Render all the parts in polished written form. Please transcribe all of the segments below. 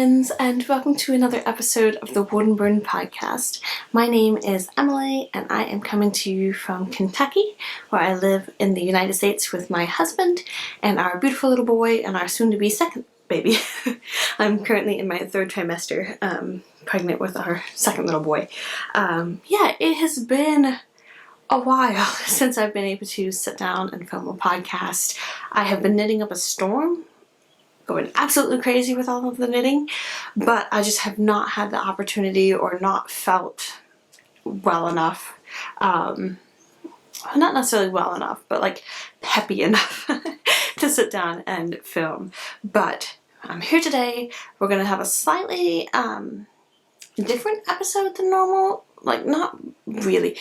friends, and welcome to another episode of the Woldenburn podcast. My name is Emily, and I am coming to you from Kentucky, where I live in the United States with my husband and our beautiful little boy and our soon-to-be second baby. I'm currently in my third trimester, pregnant with our second little boy. It has been a while since I've been able to sit down and film a podcast. I have been knitting up a storm, going absolutely crazy with all of the knitting, but I just have not had the opportunity or not felt well enough, not necessarily well enough, but like peppy enough to sit down and film. But I'm here today. We're going to have a slightly different episode than normal. Like, not really.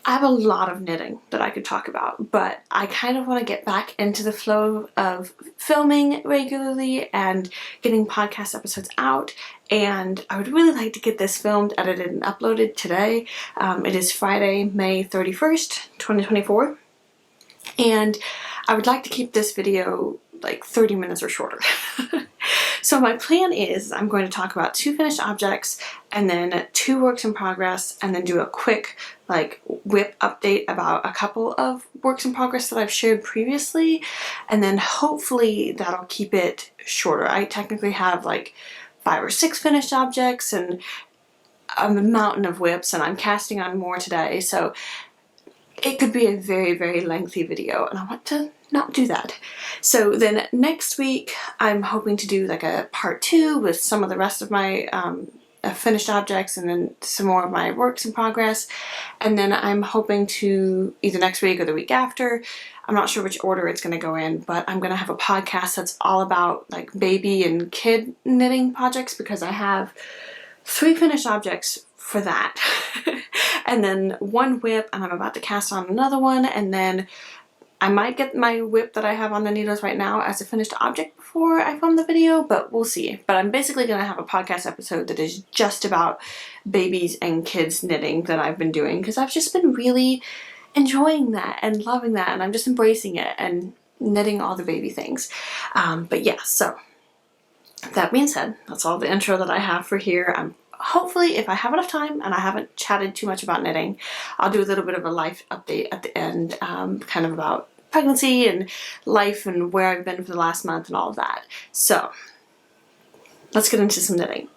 I have a lot of knitting that I could talk about, but I kind of want to get back into the flow of filming regularly and getting podcast episodes out, and I would really like to get this filmed, edited, and uploaded today. It is Friday, May 31st, 2024, and I would like to keep this video like 30 minutes or shorter. So my plan is I'm going to talk about 2 finished objects and then 2 works in progress, and then do a quick like whip update about a couple of works in progress that I've shared previously, and then hopefully that'll keep it shorter. I technically have like 5 or 6 finished objects and a mountain of whips, and I'm casting on more today, so it could be a very, very lengthy video, and I want to not do that. So then next week I'm hoping to do like a part 2 with some of the rest of my finished objects, and then some more of my works in progress, and then I'm hoping to either next week or the week after, I'm not sure which order it's going to go in, but I'm going to have a podcast that's all about like baby and kid knitting projects, because I have 3 finished objects for that. And then 1 whip, and I'm about to cast on another one, and then I might get my whip that I have on the needles right now as a finished object before I film the video, but we'll see. But I'm basically going to have a podcast episode that is just about babies and kids knitting that I've been doing, because I've just been really enjoying that and loving that, and I'm just embracing it and knitting all the baby things. But yeah, so that being said, that's all the intro that I have for here. Hopefully, if I have enough time and I haven't chatted too much about knitting, I'll do a little bit of a life update at the end, kind of about pregnancy and life and where I've been for the last month and all of that. So let's get into some knitting.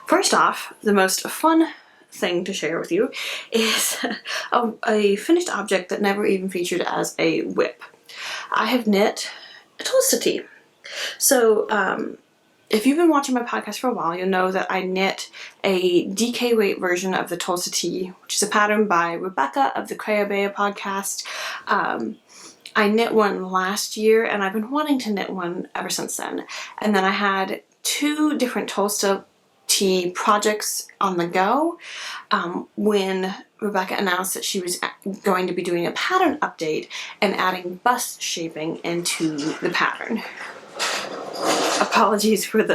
First off, the most fun thing to share with you is a finished object that never even featured as a whip. I have knit a Tolsta tee. So if you've been watching my podcast for a while, you'll know that I knit a DK weight version of the Tolsta tee, which is a pattern by Rebecca of the Crayabea podcast. I knit one last year, and I've been wanting to knit one ever since then. And then I had 2 different Tolsta tee projects on the go when Rebecca announced that she was going to be doing a pattern update and adding bust shaping into the pattern. Apologies for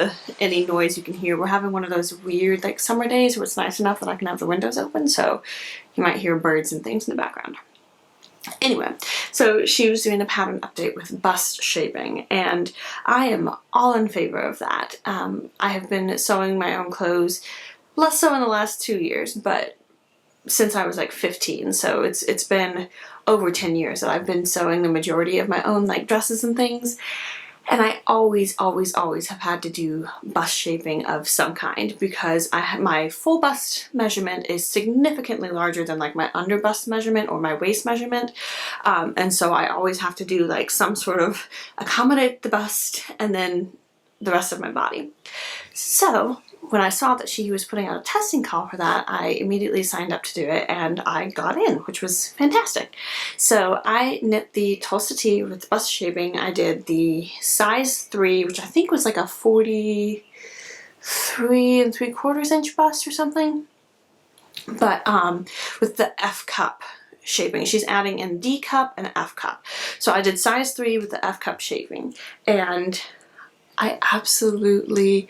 any noise you can hear. We're having one of those weird like summer days where it's nice enough that I can have the windows open, so you might hear birds and things in the background. Anyway, so she was doing a pattern update with bust shaping, and I am all in favor of that. I have been sewing my own clothes, less so in the last 2 years, but since I was like 15, so it's been over 10 years that I've been sewing the majority of my own like dresses and things. And I always have had to do bust shaping of some kind, because my full bust measurement is significantly larger than like my under bust measurement or my waist measurement. And so I always have to do like some sort of accommodate the bust and then the rest of my body. So when I saw that she was putting out a testing call for that, I immediately signed up to do it, and I got in, which was fantastic. So I knit the Tolsta tee with bust shaping. I did the size 3, which I think was like a 43 3/4 inch bust or something, but with the F cup shaping. She's adding in D cup and F cup. So I did size 3 with the F cup shaping, and I absolutely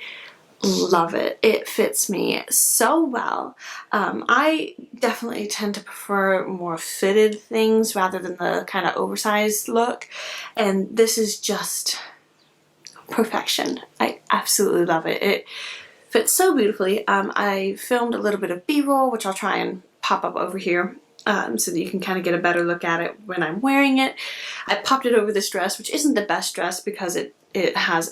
love it. It fits me so well. I definitely tend to prefer more fitted things rather than the kind of oversized look, and this is just perfection. I absolutely love it. It fits so beautifully. I filmed a little bit of B-roll, which I'll try and pop up over here so that you can kind of get a better look at it when I'm wearing it. I popped it over this dress, which isn't the best dress because it has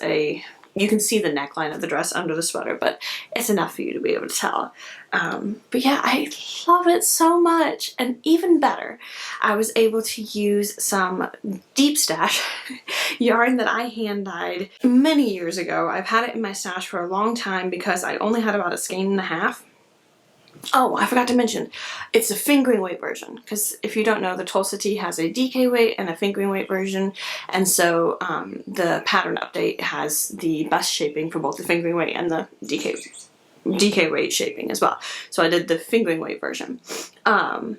you can see the neckline of the dress under the sweater, but it's enough for you to be able to tell. But yeah, I love it so much. And even better, I was able to use some deep stash yarn that I hand dyed many years ago. I've had it in my stash for a long time because I only had about a skein and a half. Oh, I forgot to mention, it's a fingering weight version, because if you don't know, the Tolsta tee has a DK weight and a fingering weight version, and so the pattern update has the best shaping for both the fingering weight and the DK weight shaping as well. So I did the fingering weight version. And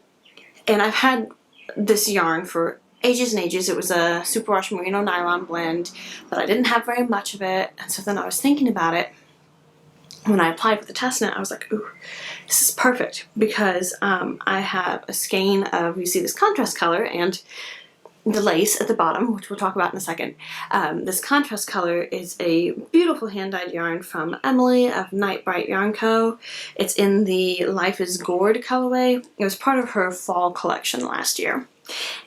I've had this yarn for ages and ages. It was a superwash merino nylon blend, but I didn't have very much of it, and so then I was thinking about it. When I applied for the test knit, I was like, ooh, this is perfect because I have a skein of, you see this contrast color and the lace at the bottom, which we'll talk about in a second. This contrast color is a beautiful hand-dyed yarn from Emily of Night Bright Yarn Co. It's in the Life is Gourd colorway. It was part of her fall collection last year.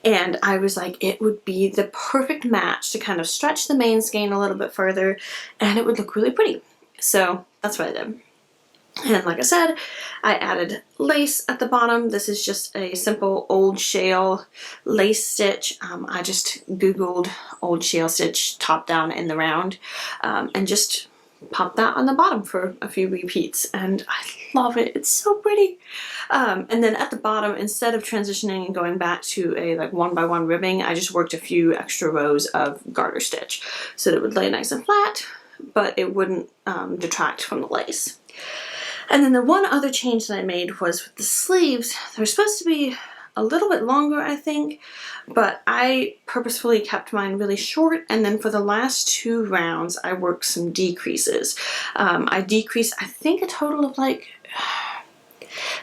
And I was like, it would be the perfect match to kind of stretch the main skein a little bit further and it would look really pretty. So that's what I did. And like I said, I added lace at the bottom. This is just a simple old shale lace stitch. I just Googled old shale stitch top down in the round and just popped that on the bottom for a few repeats. And I love it. It's so pretty. And then at the bottom, instead of transitioning and going back to a like 1x1 ribbing, I just worked a few extra rows of garter stitch so that it would lay nice and flat, but it wouldn't detract from the lace. And then the one other change that I made was with the sleeves. They're supposed to be a little bit longer, I think, but I purposefully kept mine really short, and then for the last 2 rounds I worked some decreases. I decreased, I think, a total of like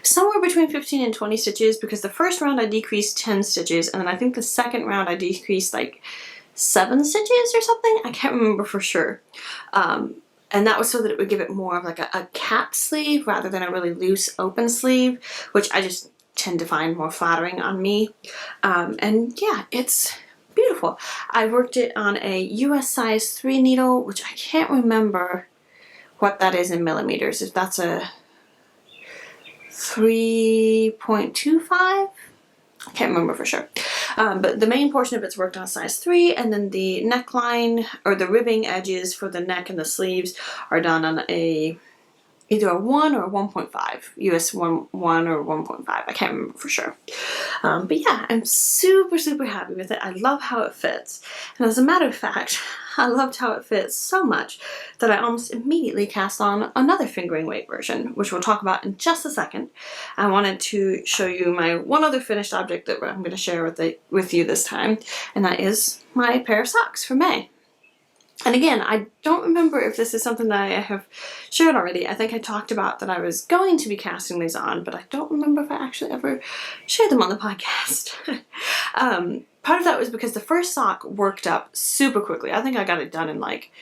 somewhere between 15 and 20 stitches, because the first round I decreased 10 stitches, and then I think the second round I decreased like 7 stitches or something. I can't remember for sure. And that was so that it would give it more of like a cap sleeve rather than a really loose open sleeve, which I just tend to find more flattering on me. And yeah, it's beautiful. I worked it on a US size 3 needle, which I can't remember what that is in millimeters. If that's a 3.25? I can't remember for sure. But the main portion of it's worked on a size 3, and then the neckline or the ribbing edges for the neck and the sleeves are done on either a 1 or a 1.5, US 1 or 1.5. I can't remember for sure. But yeah, I'm super, super happy with it. I love how it fits. And as a matter of fact, I loved how it fits so much that I almost immediately cast on another fingering weight version, which we'll talk about in just a second. I wanted to show you my one other finished object that I'm going to share with you this time, and that is my pair of socks for May. And again, I don't remember if this is something that I have shared already. I think I talked about that I was going to be casting these on, but I don't remember if I actually ever shared them on the podcast. Part of that was because the first sock worked up super quickly. I think I got it done in like,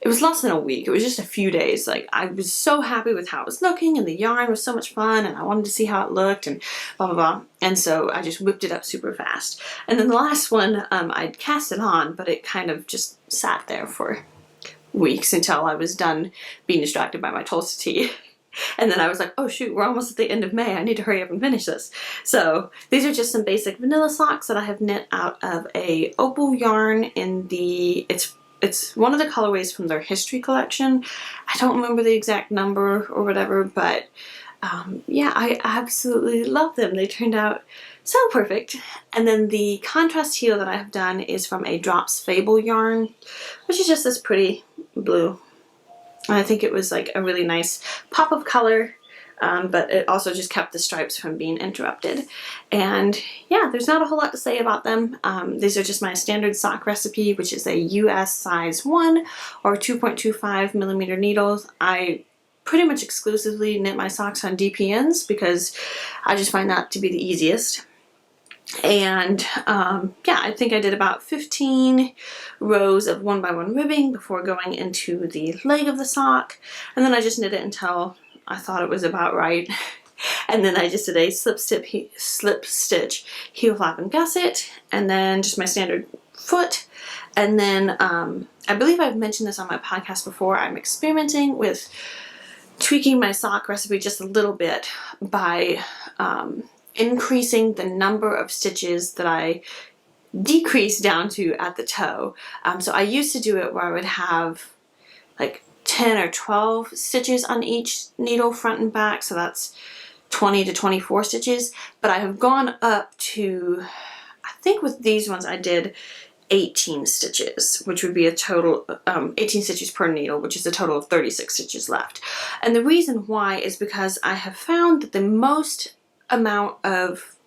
it was less than a week. It was just a few days. Like, I was so happy with how it was looking, and the yarn was so much fun, and I wanted to see how it looked, and blah, blah, blah. And so I just whipped it up super fast. And then the last one, I'd cast it on, but it kind of just sat there for weeks until I was done being distracted by my Tolsta tee. And then I was like, oh shoot, we're almost at the end of May. I need to hurry up and finish this. So these are just some basic vanilla socks that I have knit out of a opal yarn in the, it's one of the colorways from their history collection. I don't remember the exact number or whatever, but yeah, I absolutely love them. They turned out so perfect. And then the contrast teal that I have done is from a Drops Fable yarn, which is just this pretty blue. And I think it was like a really nice pop of color, but it also just kept the stripes from being interrupted. And yeah, there's not a whole lot to say about them. These are just my standard sock recipe, which is a US size 1 or 2.25 millimeter needles. I pretty much exclusively knit my socks on DPNs because I just find that to be the easiest. And yeah, I think I did about 15 rows of 1x1 ribbing before going into the leg of the sock, and then I just knit it until I thought it was about right. And then I just did a slip stitch heel flap and gusset, and then just my standard foot. And then I believe I've mentioned this on my podcast before, I'm experimenting with tweaking my sock recipe just a little bit by increasing the number of stitches that I decrease down to at the toe. So I used to do it where I would have like 10 or 12 stitches on each needle, front and back, so that's 20 to 24 stitches, but I have gone up to, I think with these ones I did 18 stitches, which would be a total 18 stitches per needle, which is a total of 36 stitches left. And the reason why is because I have found that the most amount of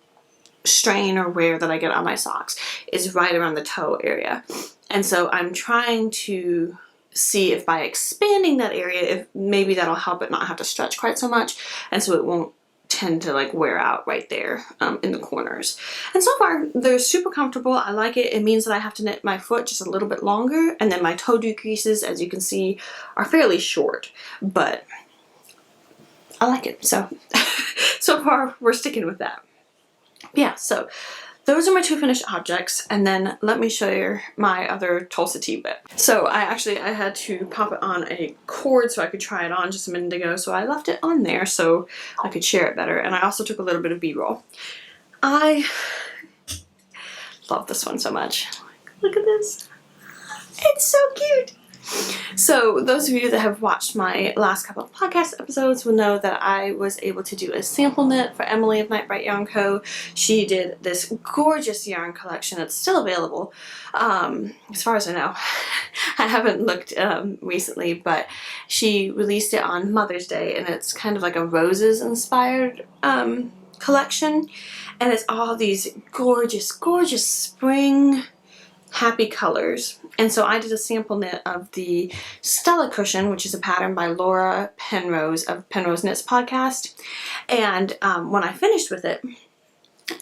strain or wear that I get on my socks is right around the toe area. And so I'm trying to see if by expanding that area, if maybe that'll help it not have to stretch quite so much, and so it won't tend to like wear out right there in the corners. And so far they're super comfortable. I like it. It means that I have to knit my foot just a little bit longer, and then my toe decreases, as you can see, are fairly short, but I like it. So so far we're sticking with that. Yeah, so those are my two finished objects, and then let me show you my other Tolsta tee whip. So I had to pop it on a cord so I could try it on just a minute ago, so I left it on there so I could share it better, and I also took a little bit of B-roll. I love this one so much. Look at this. It's so cute. So those of you that have watched my last couple of podcast episodes will know that I was able to do a sample knit for Emily of Night Bright Yarn Co. She did this gorgeous yarn collection that's still available, as far as I know. I haven't looked recently, but she released it on Mother's Day, and it's kind of like a roses inspired collection, and it's all these gorgeous, gorgeous spring happy colors. And so I did a sample knit of the Stella cushion, which is a pattern by Laura Penrose of Penrose Knits podcast. And when I finished with it,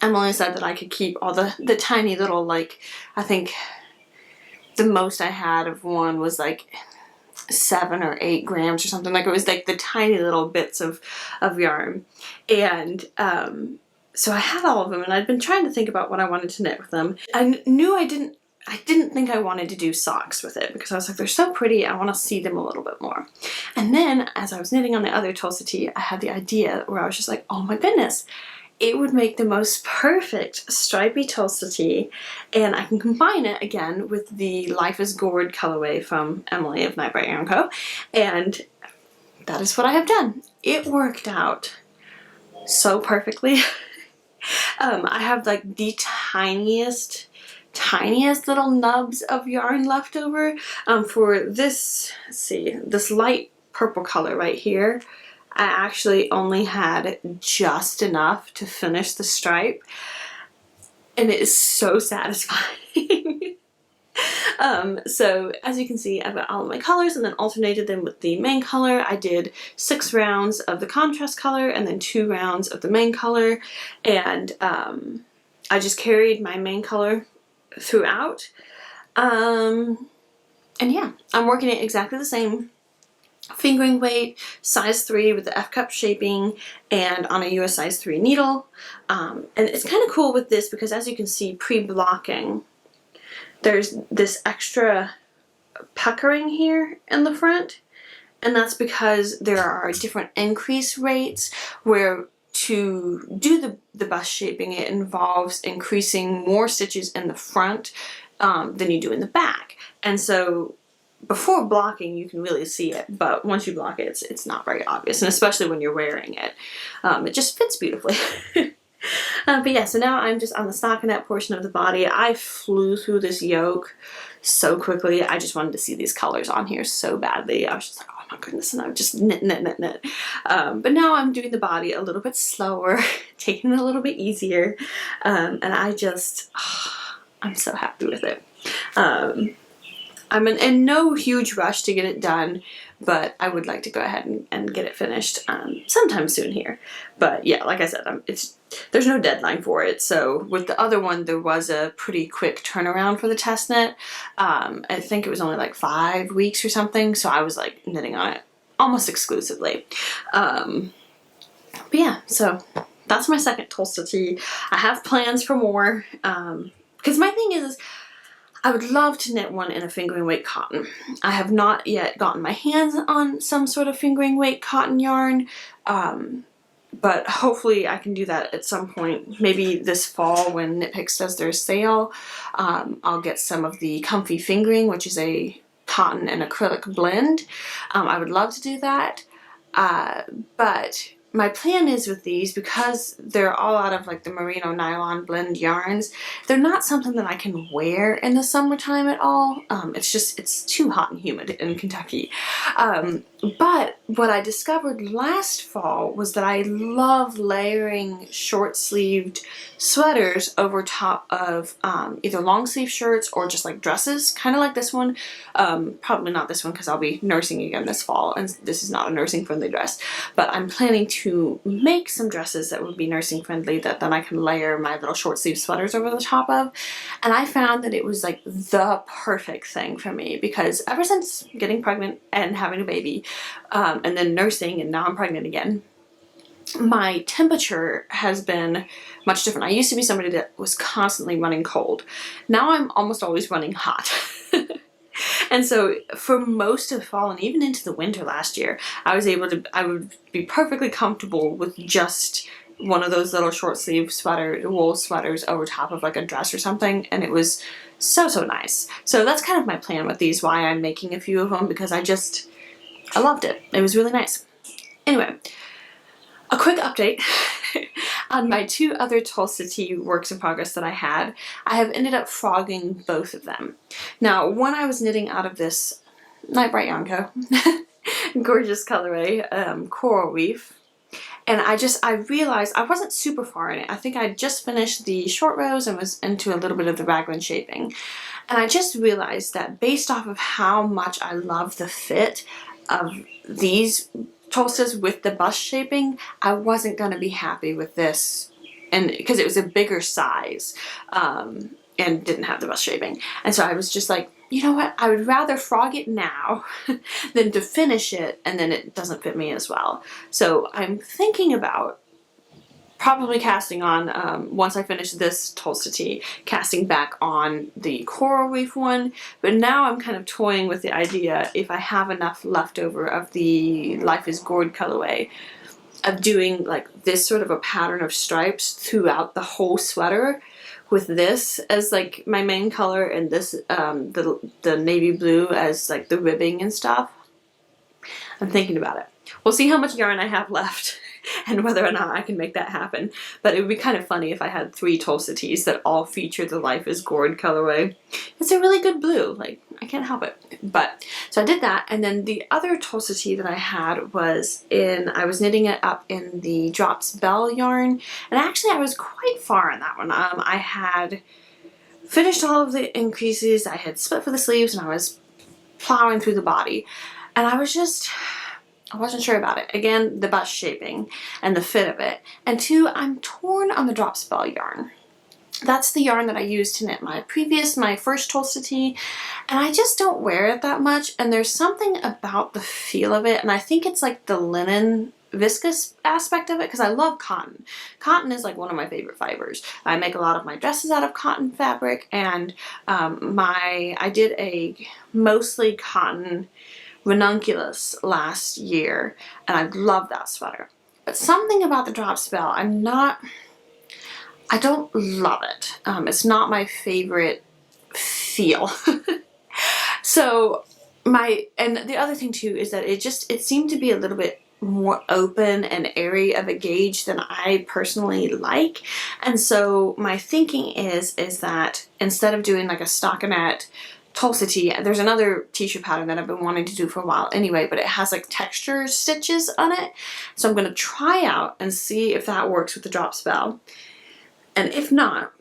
Emily said that I could keep all the tiny little, like, I think the most I had of one was like 7 or 8 grams or something. Like, it was like the tiny little bits of yarn. And so I had all of them, and I'd been trying to think about what I wanted to knit with them. I knew I didn't think I wanted to do socks with it, because I was like, they're so pretty, I want to see them a little bit more. And then as I was knitting on the other Tolsta tee, I had the idea where I was just like, oh my goodness, it would make the most perfect stripy Tolsta tee, and I can combine it again with the Life is Gourd colorway from Emily of Night Bright Yarn Co. And that is what I have done. It worked out so perfectly. I have like the tiniest little nubs of yarn left over for this, let's see, this light purple color right here. I actually only had just enough to finish the stripe, and it is so satisfying. So as you can see, I've got all of my colors and then alternated them with the main color. I did 6 rounds of the contrast color and then 2 rounds of the main color, and I just carried my main color throughout. And yeah, I'm working it exactly the same. Fingering weight, size 3 with the F-cup shaping, and on a US size 3 needle. And it's kind of cool with this because, as you can see, pre-blocking, there's this extra puckering here in the front, and that's because there are different increase rates where to do the bust shaping, it involves increasing more stitches in the front than you do in the back. And so before blocking you can really see it, but once you block it, it's not very obvious, and especially when you're wearing it. It just fits beautifully. But yeah, so now I'm just on the stockinette portion of the body. I flew through this yoke so quickly. I just wanted to see these colors on here so badly. I was just like, oh my goodness, and I'm just knit. But now I'm doing the body a little bit slower, taking it a little bit easier, and I just, I'm so happy with it. I'm in no huge rush to get it done, but I would like to go ahead and get it finished sometime soon here. But yeah, like I said, there's no deadline for it. So with the other one, there was a pretty quick turnaround for the test knit. I think it was only like 5 weeks or something. So I was like knitting on it almost exclusively. But yeah, so that's my second Tolsta tee. I have plans for more, because my thing is I would love to knit one in a fingering weight cotton. I have not yet gotten my hands on some sort of fingering weight cotton yarn, but hopefully I can do that at some point. Maybe this fall when Knit Picks does their sale, I'll get some of the Comfy Fingering, which is a cotton and acrylic blend. I would love to do that, but my plan is with these, because they're all out of like the merino nylon blend yarns, they're not something that I can wear in the summertime at all. It's too hot and humid in Kentucky. But what I discovered last fall was that I love layering short-sleeved sweaters over top of either long-sleeve shirts or just like dresses, kind of like this one. Probably not this one because I'll be nursing again this fall, and this is not a nursing-friendly dress. But I'm planning to make some dresses that would be nursing-friendly that then I can layer my little short-sleeve sweaters over the top of. And I found that it was like the perfect thing for me, because ever since getting pregnant and having a baby, and then nursing, and now I'm pregnant again, my temperature has been much different. I used to be somebody that was constantly running cold. Now I'm almost always running hot. And so for most of fall and even into the winter last year, I would be perfectly comfortable with just one of those little short sleeve wool sweaters over top of like a dress or something, and it was so nice. So that's kind of my plan with these, why I'm making a few of them, because I loved it. It was really nice. Anyway, a quick update on my 2 other Tolsta tee works in progress that I had. I have ended up frogging both of them. Now, one I was knitting out of this Night Bright Yarn Co. gorgeous colorway, coral reef. And I realized I wasn't super far in it. I think I just finished the short rows and was into a little bit of the raglan shaping. And I just realized that based off of how much I love the fit of these Tolstas with the bust shaping, I wasn't going to be happy with this, and because it was a bigger size and didn't have the bust shaping. And so I was just like, you know what, I would rather frog it now than to finish it and then it doesn't fit me as well. So I'm thinking about probably casting on, once I finish this Tolsta tee, casting back on the coral reef one. But now I'm kind of toying with the idea, if I have enough leftover of the Life is Gourd colorway, of doing like this sort of a pattern of stripes throughout the whole sweater, with this as like my main color and this the navy blue as like the ribbing and stuff. I'm thinking about it. We'll see how much yarn I have left and whether or not I can make that happen. But it would be kind of funny if I had 3 Tolsta tees that all feature the Life is Gourd colorway. It's a really good blue, like I can't help it. But so I did that, and then the other Tolsta tee that I had was I was knitting it up in the Drops Bell yarn, and actually I was quite far in that one. I had finished all of the increases, I had split for the sleeves, and I was plowing through the body, and I wasn't sure about it. Again, the bust shaping and the fit of it. And 2, I'm torn on the Drop Spell yarn. That's the yarn that I used to knit my first Tolsta tee, and I just don't wear it that much, and there's something about the feel of it, and I think it's like the linen viscous aspect of it, because I love cotton. Cotton is like one of my favorite fibers. I make a lot of my dresses out of cotton fabric, and I did a mostly cotton ranunculus last year, and I love that sweater. But something about the Drop Spell, I don't love it. It's not my favorite feel. So and the other thing too is that it seemed to be a little bit more open and airy of a gauge than I personally like. And so my thinking is that instead of doing like a stockinette Tolsta tee, there's another t-shirt pattern that I've been wanting to do for a while anyway, but it has like texture stitches on it. So I'm going to try out and see if that works with the Drop Spell. And if not,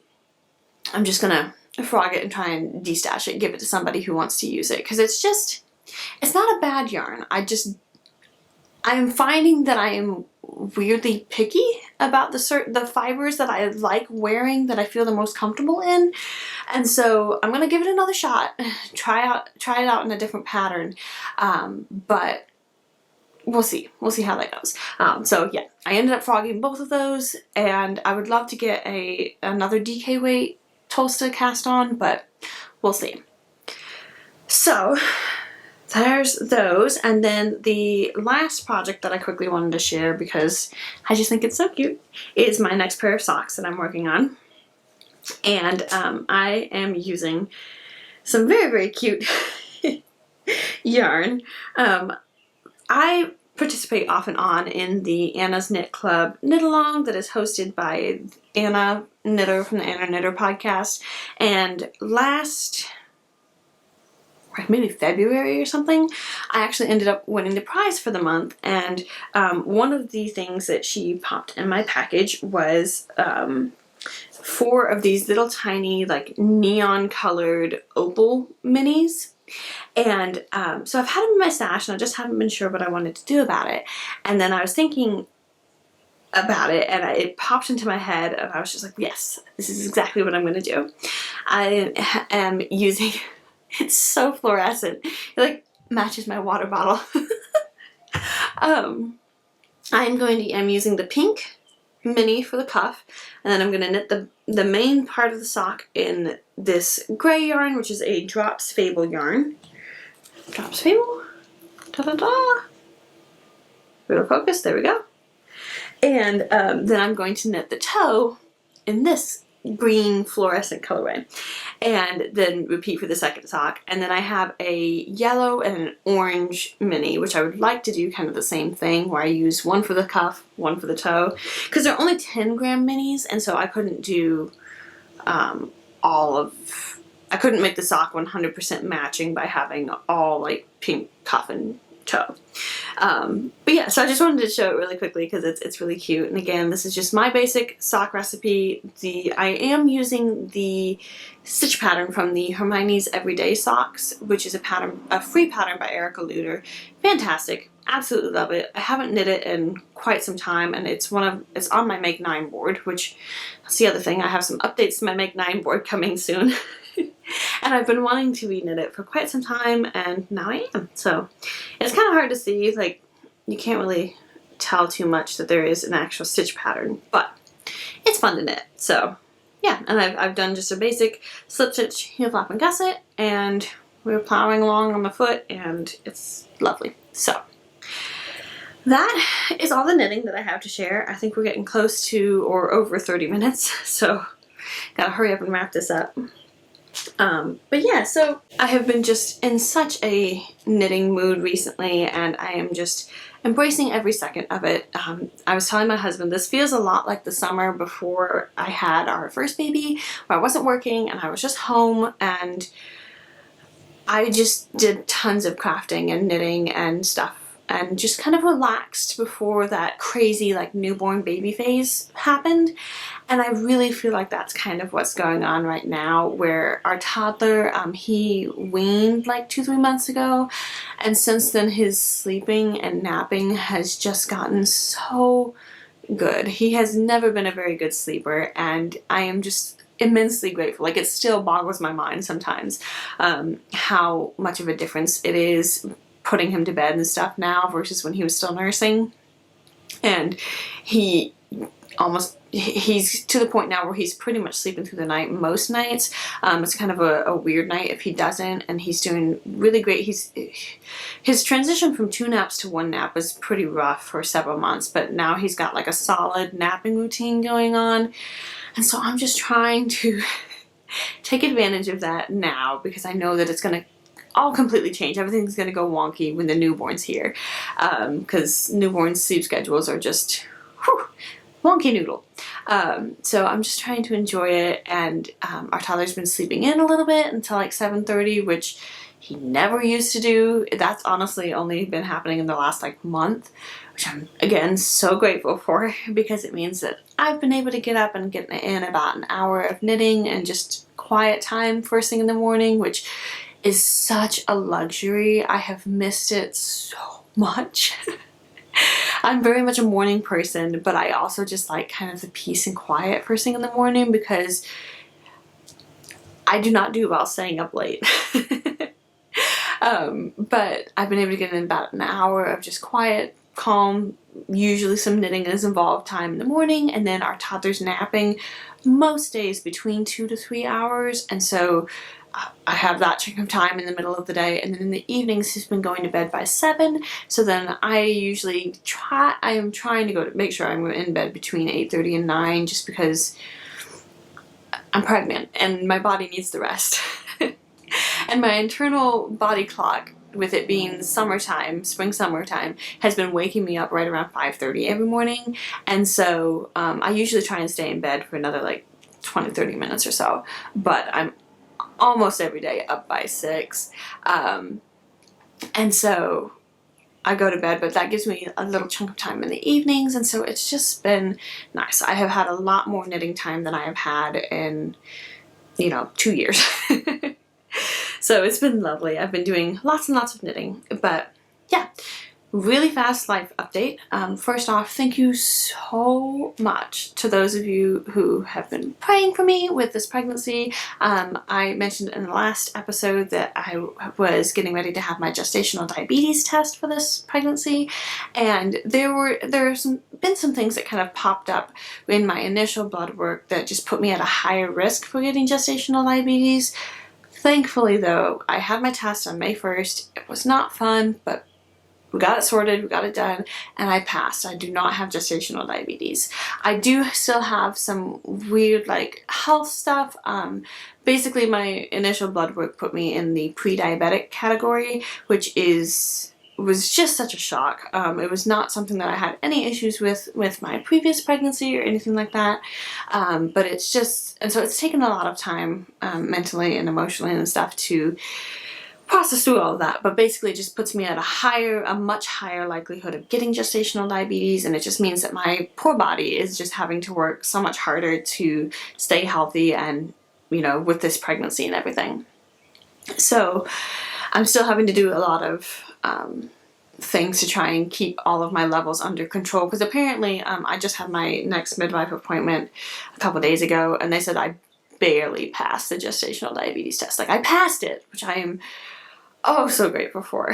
I'm just going to frog it and try and destash it, give it to somebody who wants to use it. Because it's just, it's not a bad yarn. I'm finding that I am weirdly picky about the fibers that I like wearing, that I feel the most comfortable in. And so I'm gonna give it another shot, try it out in a different pattern. But we'll see how that goes. So yeah, I ended up frogging both of those, and I would love to get another DK weight Tolsta cast on, but we'll see. So there's those, and then the last project that I quickly wanted to share because I just think it's so cute is my next pair of socks that I'm working on. And I am using some very, very cute yarn. I participate off and on in the Anna's Knit Club knit along that is hosted by Anna Knitter from the Anna Knitter podcast. And maybe February or something, I actually ended up winning the prize for the month. And one of the things that she popped in my package was 4 of these little tiny, like, neon colored opal minis. And so I've had them in my stash, and I just haven't been sure what I wanted to do about it. And then I was thinking about it, and it popped into my head, and I was just like, yes, this is exactly what I'm going to do. I am using... It's so fluorescent. It like matches my water bottle. I'm using the pink mini for the cuff, and then I'm going to knit the main part of the sock in this gray yarn, which is a Drops Fable yarn. Drops Fable? Ta-da-da! Little focus, there we go. And then I'm going to knit the toe in this green fluorescent colorway, and then repeat for the second sock. And then I have a yellow and an orange mini, which I would like to do kind of the same thing, where I use one for the cuff, one for the toe, because they're only 10-gram minis, and so I couldn't do I couldn't make the sock 100% matching by having all like pink cuff and toe. But yeah, so I just wanted to show it really quickly because it's really cute. And again, this is just my basic sock recipe. I am using the stitch pattern from the Hermione's Everyday Socks, which is a free pattern by Erica Luder. Fantastic. Absolutely love it. I haven't knit it in quite some time, and it's on my Make 9 board, which that's the other thing. I have some updates to my Make 9 board coming soon. And I've been wanting to reknit it for quite some time, and now I am. So it's kind of hard to see, like, you can't really tell too much that there is an actual stitch pattern, but it's fun to knit. So yeah, and I've done just a basic slip stitch, heel flap, and gusset, and we're plowing along on the foot, and it's lovely. So that is all the knitting that I have to share. I think we're getting close to or over 30 minutes, so gotta hurry up and wrap this up. But yeah, so I have been just in such a knitting mood recently, and I am just embracing every second of it. I was telling my husband, this feels a lot like the summer before I had our first baby, where I wasn't working and I was just home, and I just did tons of crafting and knitting and stuff, and just kind of relaxed before that crazy like newborn baby phase happened. And I really feel like that's kind of what's going on right now, where our toddler, he weaned like 2-3 months ago, and since then his sleeping and napping has just gotten so good. He has never been a very good sleeper, and I am just immensely grateful. Like, it still boggles my mind sometimes how much of a difference it is putting him to bed and stuff now versus when he was still nursing. And he's to the point now where he's pretty much sleeping through the night most nights. It's kind of a weird night if he doesn't, and he's doing really great. His transition from 2 naps to 1 nap was pretty rough for several months, but now he's got like a solid napping routine going on. And so I'm just trying to take advantage of that now, because I know that it's going to all completely change. Everything's going to go wonky when the newborn's here, because newborn sleep schedules are just wonky noodle. So I'm just trying to enjoy it, and our toddler's been sleeping in a little bit until like 7:30, which he never used to do. That's honestly only been happening in the last like month, which I'm again so grateful for, because it means that I've been able to get up and get in about an hour of knitting and just quiet time first thing in the morning, which is such a luxury. I have missed it so much. I'm very much a morning person, but I also just like kind of the peace and quiet first thing in the morning because I do not do well staying up late. But I've been able to get in about an hour of just quiet, calm, usually some knitting is involved time in the morning, and then our toddler's napping most days between 2 to 3 hours, and so I have that chunk of time in the middle of the day, and then in the evenings he's been going to bed by 7, so then I am trying to make sure I'm in bed between 8:30 and 9 just because I'm pregnant and my body needs the rest. And my internal body clock, with it being summertime, spring summertime, has been waking me up right around 5:30 every morning, and so I usually try and stay in bed for another like 20-30 minutes or so, but I'm almost every day up by 6, and so I go to bed, but that gives me a little chunk of time in the evenings, and so it's just been nice. I have had a lot more knitting time than I have had in, 2 years. So it's been lovely. I've been doing lots and lots of knitting, but yeah, really fast life update. First off, thank you so much to those of you who have been praying for me with this pregnancy. I mentioned in the last episode that I was getting ready to have my gestational diabetes test for this pregnancy, and there have been some things that kind of popped up in my initial blood work that just put me at a higher risk for getting gestational diabetes. Thankfully though, I had my test on May 1st. It was not fun, but we got it sorted, we got it done, and I passed. I do not have gestational diabetes. I do still have some weird health stuff. Basically my initial blood work put me in the pre-diabetic category, which was just such a shock. It was not something that I had any issues with my previous pregnancy or anything like that. But it's just, and so it's taken a lot of time mentally and emotionally and stuff to process through all of that, but basically it just puts me at a much higher likelihood of getting gestational diabetes, and it just means that my poor body is just having to work so much harder to stay healthy and, with this pregnancy and everything. So I'm still having to do a lot of things to try and keep all of my levels under control, because apparently I just had my next midwife appointment a couple days ago, and they said I barely passed the gestational diabetes test. I passed it, which I am so grateful for.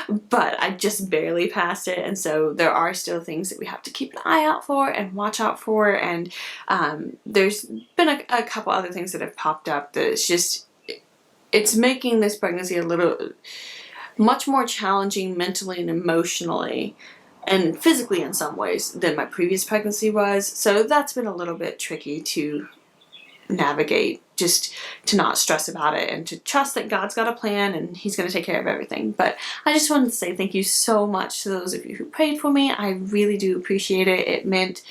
But I just barely passed it, and so there are still things that we have to keep an eye out for and watch out for, and there's been a couple other things that have popped up that it's making this pregnancy a little much more challenging mentally and emotionally and physically in some ways than my previous pregnancy was, so that's been a little bit tricky to navigate, just to not stress about it and to trust that God's got a plan and He's going to take care of everything. But I just wanted to say thank you so much to those of you who prayed for me. I really do appreciate it. It meant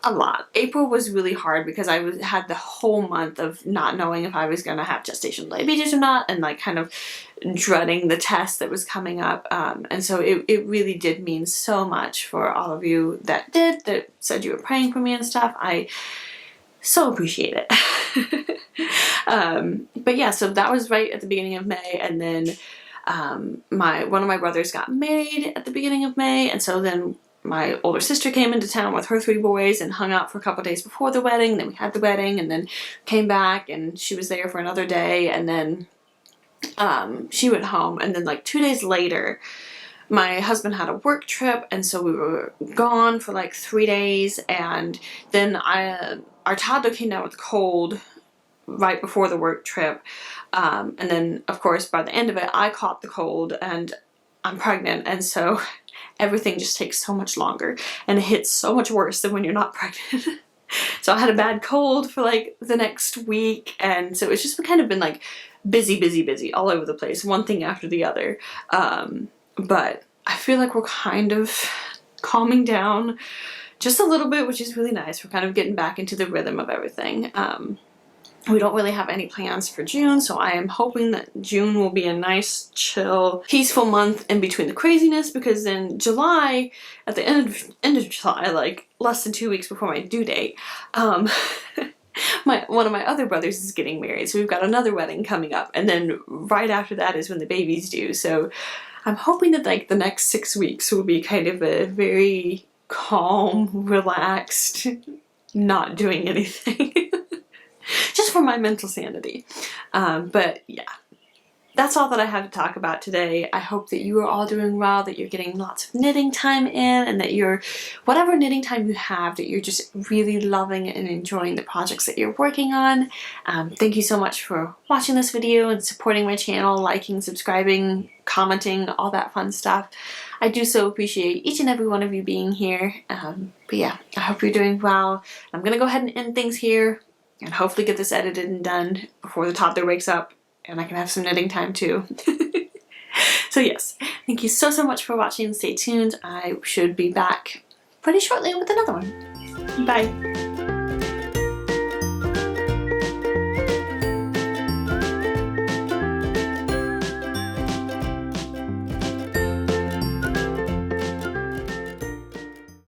a lot. April was really hard because I had the whole month of not knowing if I was going to have gestational diabetes or not, and kind of dreading the test that was coming up. And so it really did mean so much for all of you that said you were praying for me and stuff. I so appreciate it. But yeah, so that was right at the beginning of May, and then one of my brothers got married at the beginning of May, and so then my older sister came into town with her 3 boys and hung out for a couple days before the wedding. Then we had the wedding, and then came back, and she was there for another day, and then she went home, and then 2 days later my husband had a work trip, and so we were gone for 3 days, and then our toddler came down with a cold right before the work trip, and then of course by the end of it I caught the cold, and I'm pregnant, and so everything just takes so much longer and it hits so much worse than when you're not pregnant. So I had a bad cold for the next week, and so it's just kind of been busy all over the place, one thing after the other. But I feel like we're kind of calming down just a little bit, which is really nice. We're kind of getting back into the rhythm of everything. We don't really have any plans for June, so I am hoping that June will be a nice, chill, peaceful month in between the craziness, because in July, at the end of July, less than 2 weeks before my due date, one of my other brothers is getting married, so we've got another wedding coming up, and then right after that is when the baby's due. So I'm hoping that like the next 6 weeks will be kind of a very calm, relaxed, not doing anything. Just for my mental sanity. But yeah. That's all that I have to talk about today. I hope that you are all doing well, that you're getting lots of knitting time in, and that you're, whatever knitting time you have, that you're just really loving and enjoying the projects that you're working on. Thank you so much for watching this video and supporting my channel, liking, subscribing, commenting, all that fun stuff. I do so appreciate each and every one of you being here. But yeah, I hope you're doing well. I'm gonna go ahead and end things here and hopefully get this edited and done before the toddler wakes up and I can have some knitting time too. So yes, thank you so much for watching. Stay tuned. I should be back pretty shortly with another one. Bye.